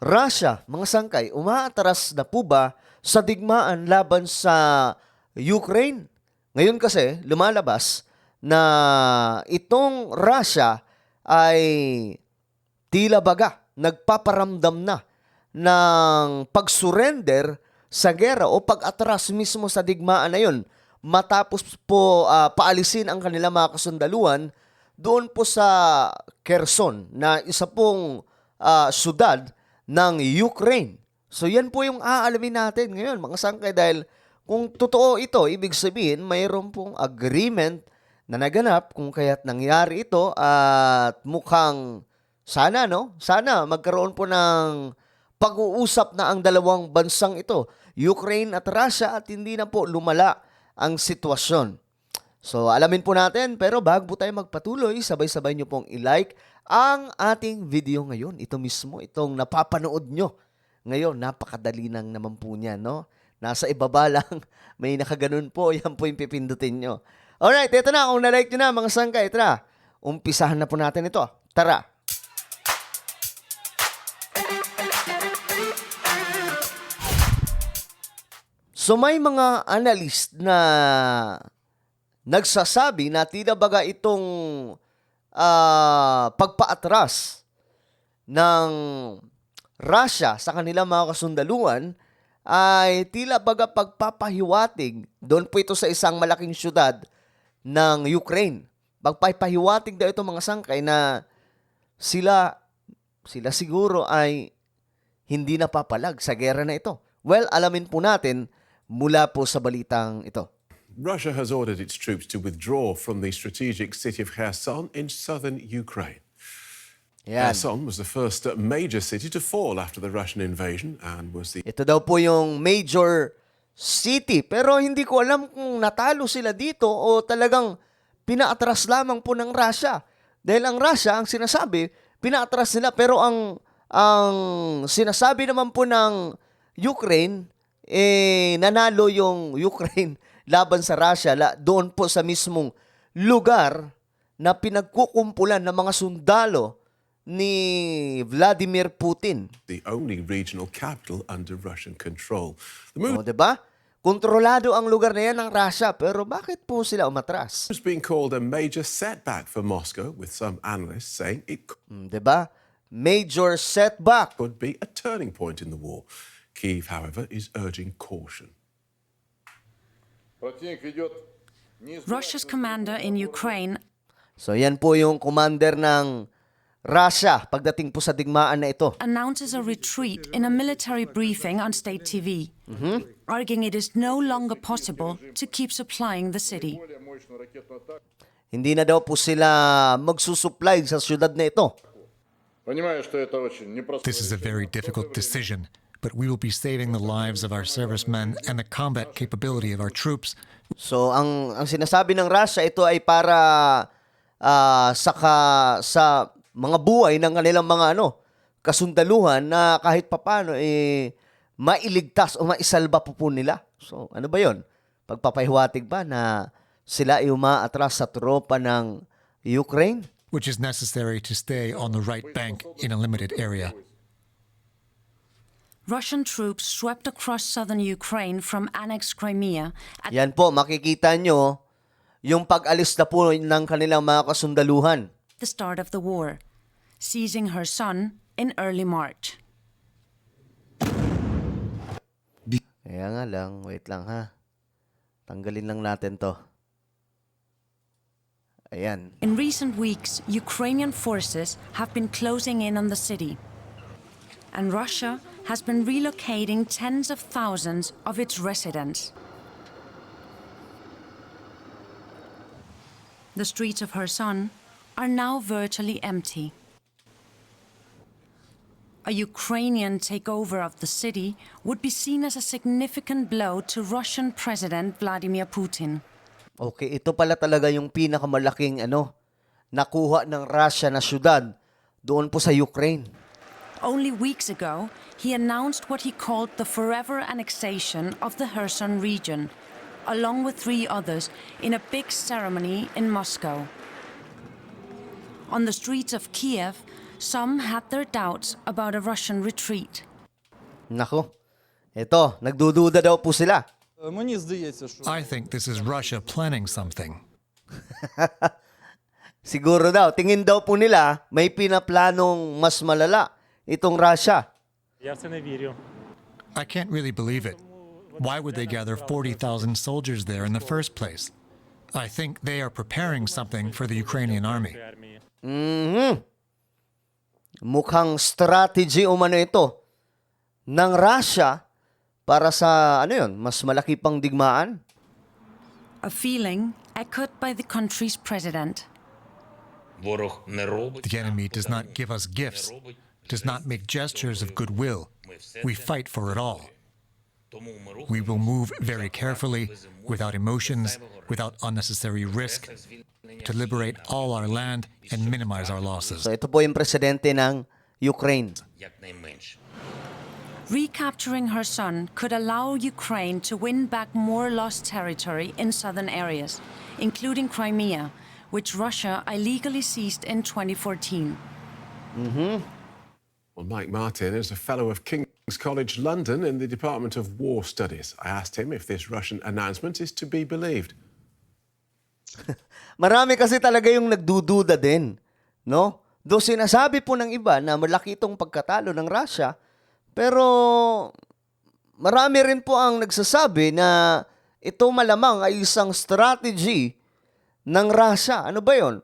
Russia, mga sangkay, umaatras na po ba sa digmaan laban sa Ukraine? Ngayon kasi, lumalabas na itong Russia ay tila baga nagpaparamdam na ng pag-surrender sa gera o pag-atras mismo sa digmaan na yun matapos po paalisin ang kanilang mga kasundaluhan doon po sa Kherson na isa pong syudad ng Ukraine. So yan po yung aalamin natin ngayon mga sangkay dahil kung totoo ito, ibig sabihin mayroon pong agreement na naganap kung kaya't nangyari ito at mukhang sana magkaroon po ng pag-uusap na ang dalawang bansang ito, Ukraine at Russia at hindi na po lumala ang sitwasyon. So alamin po natin pero bago po tayo magpatuloy, sabay-sabay nyo pong i-like ang ating video ngayon. Ito mismo, itong napapanood nyo ngayon, napakadali lang naman po niya, no? Nasa ibaba lang, may nakaganon po, yan po yung pipindutin nyo. Alright, ito na, kung na-like nyo na mga sangkay, tara, umpisahan na po natin ito. Tara! So may mga analyst na nagsasabi na tila baga itong pagpaatras ng Russia sa kanilang mga kasundaluhan ay tila baga pagpapahiwatig. Doon po ito sa isang malaking syudad ng Ukraine. Pagpapahiwatig daw ito mga sangkay na sila siguro ay hindi napapalag sa gera na ito. Well, alamin po natin mula po sa balitang ito. Russia has ordered its troops to withdraw from the strategic city of Kherson in southern Ukraine. Yan. Kherson was the first major city to fall after the Russian invasion and was the Ito daw po yung major city. Pero hindi ko alam kung natalo sila dito o talagang pinaatras lamang po ng Russia. Dahil ang Russia, ang sinasabi, pinaatras nila. Pero ang sinasabi naman po ng Ukraine, nanalo yung Ukraine laban sa Russia doon po sa mismong lugar na pinagkukumpulan ng mga sundalo ni Vladimir Putin. the only regional capital under Russian control. The O, move diba? Kontrolado ang lugar na yan ng Russia, pero bakit po sila umatras? is being called a major setback for Moscow, with some analysts saying it Diba? Major setback. could be a turning point in the war. Kyiv, however, is urging caution. Russia's commander in Ukraine So yan po yung commander ng Russia pagdating po sa digmaan na ito. announces a retreat in a military briefing on state TV, arguing it is no longer possible to keep supplying the city. Hindi na daw po sila magsusupply sa syudad na ito. This is a very difficult decision, but we will be saving the lives of our servicemen and the combat capability of our troops. So ang sinasabi ng Russia ito ay para sa mga buhay ng kanilang mga kasundaluhan na kahit papano mailigtas o maisalba po nila. So ano ba 'yon? Pagpapahiwatig ba na sila ay umaatras sa tropa ng Ukraine? Which is necessary to stay on the right bank in a limited area. Russian troops swept across southern Ukraine from annexed Crimea at Yan po, makikita nyo yung pag-alis na po ng kanilang mga kasundaluhan. the start of the war, seizing her son in early March. Kaya nga lang, wait lang ha. Tanggalin lang natin to. Ayan. In recent weeks, Ukrainian forces have been closing in on the city, and Russia has been relocating tens of thousands of its residents. The streets of Kherson are now virtually empty. A Ukrainian takeover of the city would be seen as a significant blow to Russian President Vladimir Putin. Okay, ito pala talaga yung pinakamalaking nakuha ng Russia na syudad doon po sa Ukraine. Only weeks ago, he announced what he called the forever annexation of the Kherson region, along with 3 others, in a big ceremony in Moscow. On the streets of Kiev, some had their doubts about a Russian retreat. Nako, eto, nagdududa daw po sila. Мені здається, що I think this is Russia planning something. Siguro daw, tingin daw po nila may pinaplanong mas malala itong Russia. Я в це не вірю. I can't really believe it. Why would they gather 40,000 soldiers there in the first place? I think they are preparing something for the Ukrainian army. Армії. Mukhang strategy umano ito ng Russia para sa, mas malaki pang digmaan. A feeling echoed by the country's president. Ворог не робить. The enemy does not give us gifts, does not make gestures of goodwill. We fight for it all. Тому ми рухаємо We will move very carefully, without emotions, without unnecessary risk, to liberate all our land and minimize our losses. So ito po yung presidente ng Ukraine. якнайменше. Recapturing her son could allow Ukraine to win back more lost territory in southern areas, including Crimea, which Russia illegally seized in 2014. Well, Mike Martin is a fellow of King's College London in the Department of War Studies. I asked him if this Russian announcement is to be believed. Marami kasi talaga yung nagdududa din, no? Though sinasabi po ng iba na malaki itong pagkatalo ng Russia, pero marami rin po ang nagsasabi na ito malamang ay isang strategy ng Russia. Ano ba 'yon?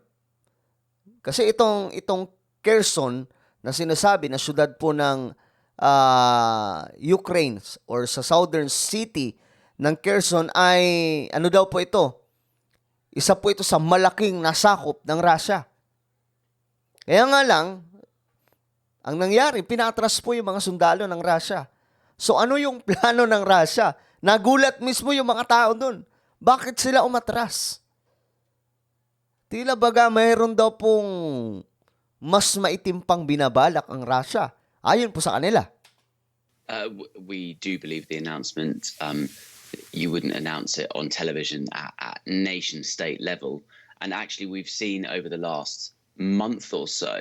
Kasi itong Kherson na sinasabi na syudad po ng Ukraine or sa southern city ng Kherson ay ano daw po ito? Isa po ito sa malaking nasakop ng Russia. Kaya nga lang, ang nangyari, pinatras po yung mga sundalo ng Russia. So ano yung plano ng Russia? Nagulat mismo yung mga tao dun. Bakit sila umatras? Tila baga mayroon daw pong mas maitim pang binabalak ang Russia. Ayon po sa kanila. We do believe the announcement. You wouldn't announce it on television at nation state level. And actually, we've seen over the last month or so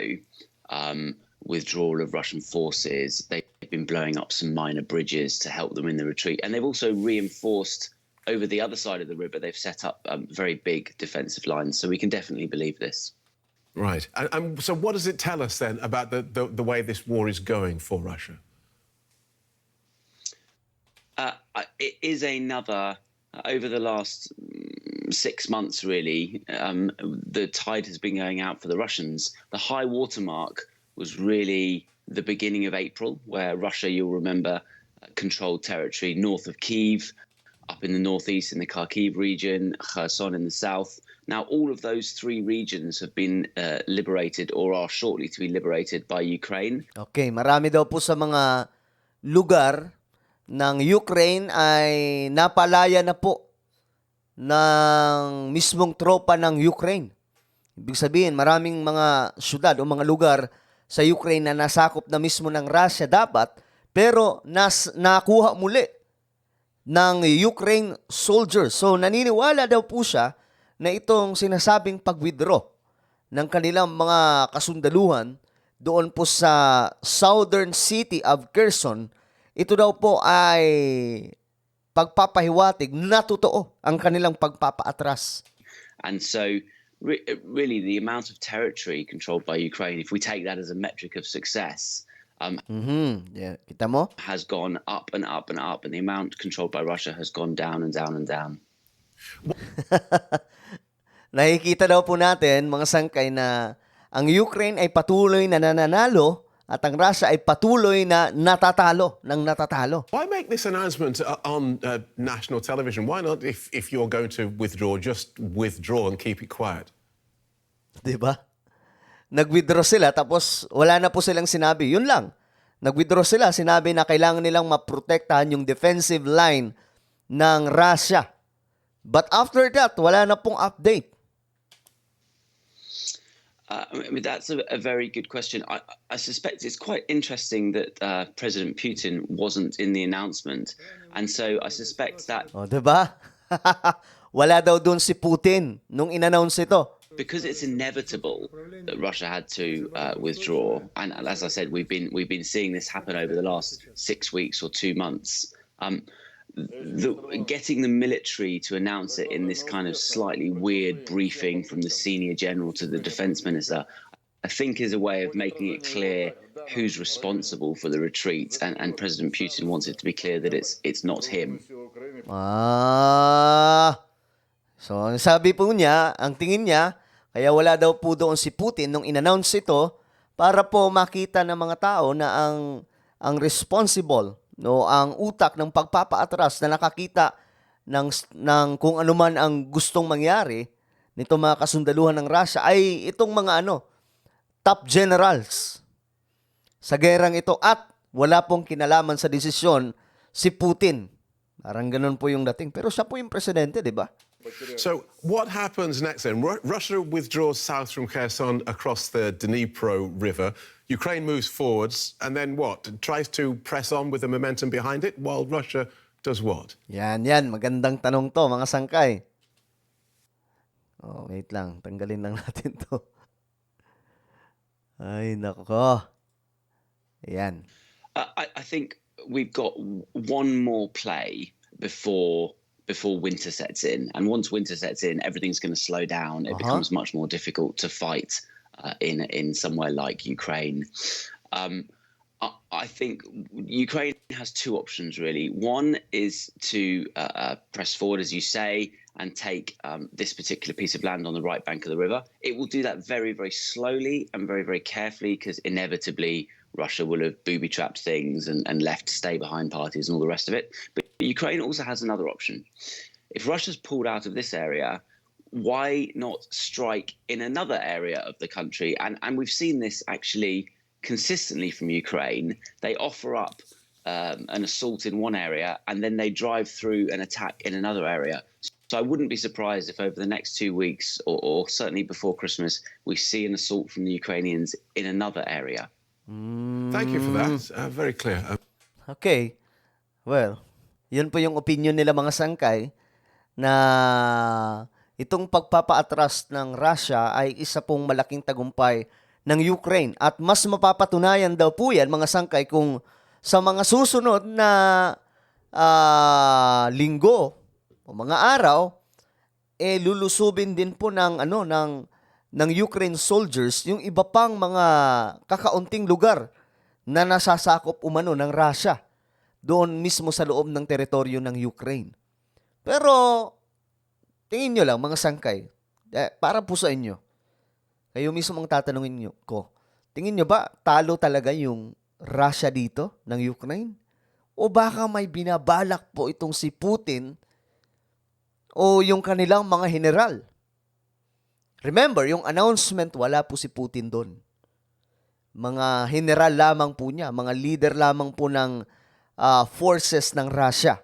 withdrawal of Russian forces. They've been blowing up some minor bridges to help them in the retreat. And they've also reinforced over the other side of the river. They've set up very big defensive lines. So we can definitely believe this. Right. And so what does it tell us then about the way this war is going for Russia? It is another, over the last 6 months really, the tide has been going out for the Russians. The high water mark was really the beginning of April, where Russia, you'll remember, controlled territory north of Kyiv, up in the northeast in the Kharkiv region, Kherson in the south. Now, all of those three regions have been liberated or are shortly to be liberated by Ukraine. Okay, marami daw po sa mga lugar ng Ukraine ay napalaya na po ng mismong tropa ng Ukraine. Ibig sabihin, maraming mga syudad o mga lugar sa Ukraine na nasakop na mismo ng Russia dapat, pero nakuha muli ng Ukraine soldiers. So, naniniwala daw po siya na itong sinasabing pag-withdraw ng kanilang mga kasundaluhan doon po sa southern city of Kherson, ito daw po ay pagpapahiwatig na totoo ang kanilang pagpapaatras. And so, really, the amount of territory controlled by Ukraine, if we take that as a metric of success, Yeah, kita mo? has gone up and up and up, and the amount controlled by Russia has gone down and down and down. Nakikita daw po natin, mga sangkay, na ang Ukraine ay patuloy na nananalo at ang Russia ay patuloy na natatalo. Why make this announcement on national television? Why not, if you're going to withdraw, just withdraw and keep it quiet? Diba? Nag-withdraw sila tapos wala na po silang sinabi. Yun lang. Nag-withdraw sila, sinabi na kailangan nilang maprotektahan yung defensive line ng Russia. But after that, wala na pong update. I mean, that's a very good question. I suspect it's quite interesting that President Putin wasn't in the announcement. And so I suspect that... O, diba? Wala daw doon si Putin nung in-announce ito. because it's inevitable that Russia had to withdraw, and as I said, we've been seeing this happen over the last 6 weeks or 2 months. Getting the military to announce it in this kind of slightly weird briefing from the senior general to the defense minister, I think is a way of making it clear who's responsible for the retreat, and President Putin wants it to be clear that it's not him. So ang sabi po niya, ang tingin niya, kaya wala daw po doon si Putin nung in-announce ito para po makita ng mga tao na ang responsible, no, ang utak ng pagpapaatras na nakakita ng kung ano man ang gustong mangyari nito mga kasundaluhan ng Russia ay itong mga top generals sa gerang ito, at wala pong kinalaman sa desisyon si Putin. Parang ganun po yung dating. Pero siya po yung presidente, di ba? So what happens next then? Russia withdraws south from Kherson across the Dnipro River. Ukraine moves forwards, and then what? Tries to press on with the momentum behind it, while Russia does what? Yan. Magandang tanong to, mga sangkay. Oh, wait lang. Tanggalin lang natin to. Ay, nako. Ayan. I think we've got one more play before winter sets in, and once winter sets in, everything's going to slow down. It becomes much more difficult to fight in somewhere like Ukraine. I think Ukraine has two options really. One is to press forward, as you say, and take this particular piece of land on the right bank of the river. It will do that very, very slowly and very, very carefully, because inevitably Russia will have booby-trapped things and left stay-behind parties and all the rest of it. But Ukraine also has another option. If Russia's pulled out of this area, why not strike in another area of the country? And we've seen this actually consistently from Ukraine. They offer up an assault in one area, and then they drive through an attack in another area. So I wouldn't be surprised if over the next 2 weeks, or certainly before Christmas, we see an assault from the Ukrainians in another area. Thank you for that. Very clear. Okay. Well, yun po yung opinion nila, mga sangkay, na itong pagpapaatras ng Russia ay isa pong malaking tagumpay ng Ukraine. At mas mapapatunayan daw po yan, mga sangkay, kung sa mga susunod na linggo o mga araw, lulusubin din po ng Ukraine soldiers yung iba pang mga kakaunting lugar na nasasakop umano ng Russia doon mismo sa loob ng teritoryo ng Ukraine. Pero tingin nyo lang, mga sangkay, para po sa inyo, kayo mismo ang tatanungin ko, tingin nyo ba talo talaga yung Russia dito ng Ukraine? O baka may binabalak po itong si Putin o yung kanilang mga general? Remember, yung announcement, wala po si Putin doon. Mga general lamang po niya, mga leader lamang po ng forces ng Russia.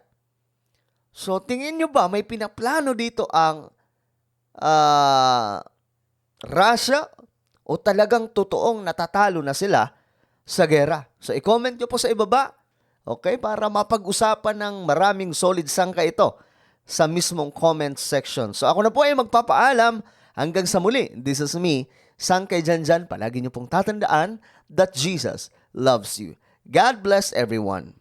So, tingin nyo ba may pinaplano dito ang Russia, o talagang totoong natatalo na sila sa gera? So, i-comment nyo po sa ibaba, okay, para mapag-usapan ng maraming solid sangka ito sa mismong comment section. So, ako na po ay magpapaalam. Hanggang sa muli, this is me, Sangkay Janjan. Palagi niyo pong tatandaan that Jesus loves you. God bless everyone.